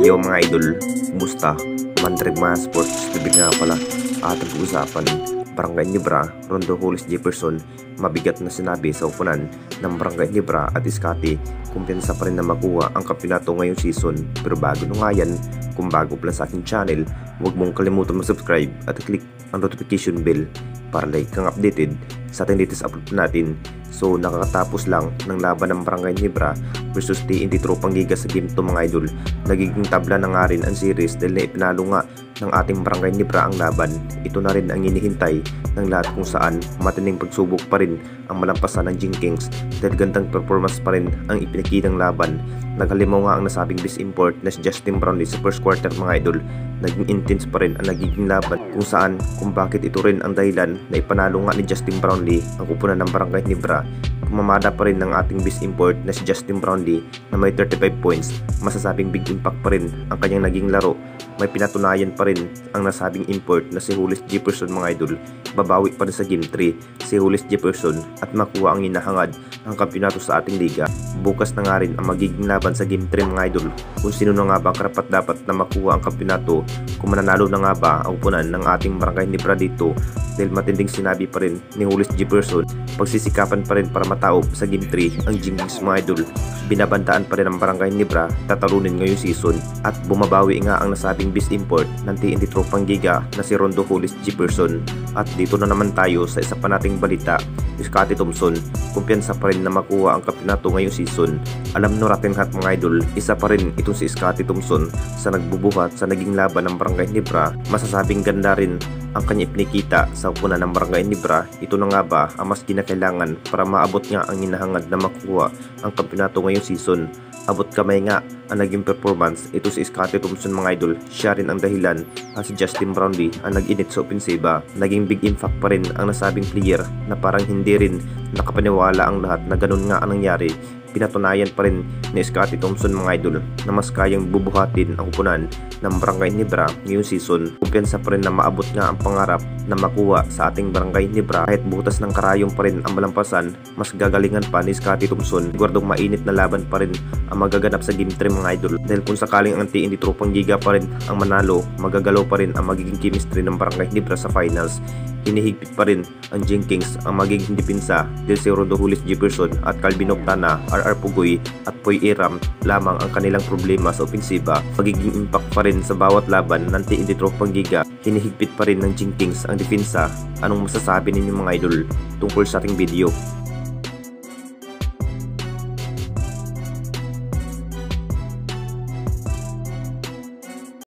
Yo mga idol, kumusta? Mandrag mga sports, bibig nga pala ating pag-usapan. Barangay Nibra, Rondo Hollis Jefferson, mabigat na sinabi sa upunan ng Barangay Nibra at Iskati. Kumpiyansa pa rin na makuha ang kampyonato ngayong season. Pero bago nung nga yan, kung bago pa lang sa aking channel, huwag mong kalimutan mag-subscribe at click ang notification bell para like kang updated sa ating latest upload natin. So nakakatapos lang ng laban ng Barangay Nibra versus TNT Tropang Giga sa game 2 mga idol. Nagiging tabla na nga rin ang series dahil naipinalo nga ng ating Barangay Nibra ang laban. Ito na rin ang hinihintay ng lahat kung saan matinding pagsubok pa rin ang malampasan ng Jing Kings dahil gandang performance pa rin ang ipinakitang laban. Naghalimaw nga ang nasabing best import na si Justin Brownlee sa first quarter mga idol. Naging intense pa rin ang nagiging laban kung saan kung bakit ito rin ang dahilan na ipanalo nga ni Justin Brownlee ang kupunan ng Barangay Nibra. Pumamada pa rin ng ating best import na si Justin Brownlee na may 35 points. Masasabing big impact pa rin ang kanyang naging laro. May pinatunayan pa rin ang nasabing import na si Hollis Jefferson mga idol. Babawi pa rin sa game 3 si Hollis Jefferson at makuha ang hinahangad ang kampyonato sa ating liga. Bukas na nga rin ang magiging laban sa game 3 mga idol kung sino na nga ba karapat dapat na makuha ang kampyonato, kung mananalo na nga ba ang upunan ng ating Barangay Nibra dito. Dahil matinding sinabi pa rin ni Hollis Jefferson, pagsisikapan pa rin para mataob sa game 3 ang Jing Kings mga idol. Binabandaan pa rin ang Barangay Nibra tatalunin ngayong season at bumabawi nga ang nasabing best import ng TNT Tropang Giga na si Rondo Hollis Jefferson. At dito na naman tayo sa isa pa nating balita. Scottie Thompson, kumpiyansa pa rin na makuha ang kampyonato ngayong season. Alam no natin lahat mga idol, isa pa rin itong si Scottie Thompson sa nagbubuhat sa naging laban ng Barangay Nibra. Masasabing ganda rin ang kanya ipinakita sa upunan ng Barangay Nibra. Ito na nga ba ang mas kinakailangan para maabot nga ang hinahangad na makuha ang kampyonato ngayong season. Abot kamay nga ang naging performance. Ito si Scottie Thompson mga idol, siya rin ang dahilan at si Justin Brownlee ang nag-init sa opensiba. Naging big impact pa rin ang nasabing player na parang hindi rin nakapaniwala ang lahat na ganun nga ang nangyari. Pinatunayan pa rin ni Scottie Thompson mga idol na mas kayang bubuhatin ang upunan ng Barangay Nibra ngayong season. Kumpiyansa pa rin na maabot nga ang pangarap na makuha sa ating Barangay Nibra. Kahit butas ng karayong pa rin ang malampasan, mas gagalingan pa ni Scottie Thompson. Guardong mainit na laban pa rin ang magaganap sa game 3 mga idol. Dahil kung sakaling ang TNT Tropang Giga pa rin ang manalo, magagalaw pa rin ang magiging chemistry ng Barangay Nibra sa finals. Hinihigpit pa rin ang Jing Kings ang magiging depensa dahil si Rondo Hollis Jefferson at Calvin Octana, RR Pugoy at Poy Iram lamang ang kanilang problema sa opensiba. Magiging impact pa rin sa bawat laban ng TNT Tropang Giga. Hinihigpit pa rin ng Jing Kings ang depensa. Anong masasabi ninyo mga idol tungkol sa ating video?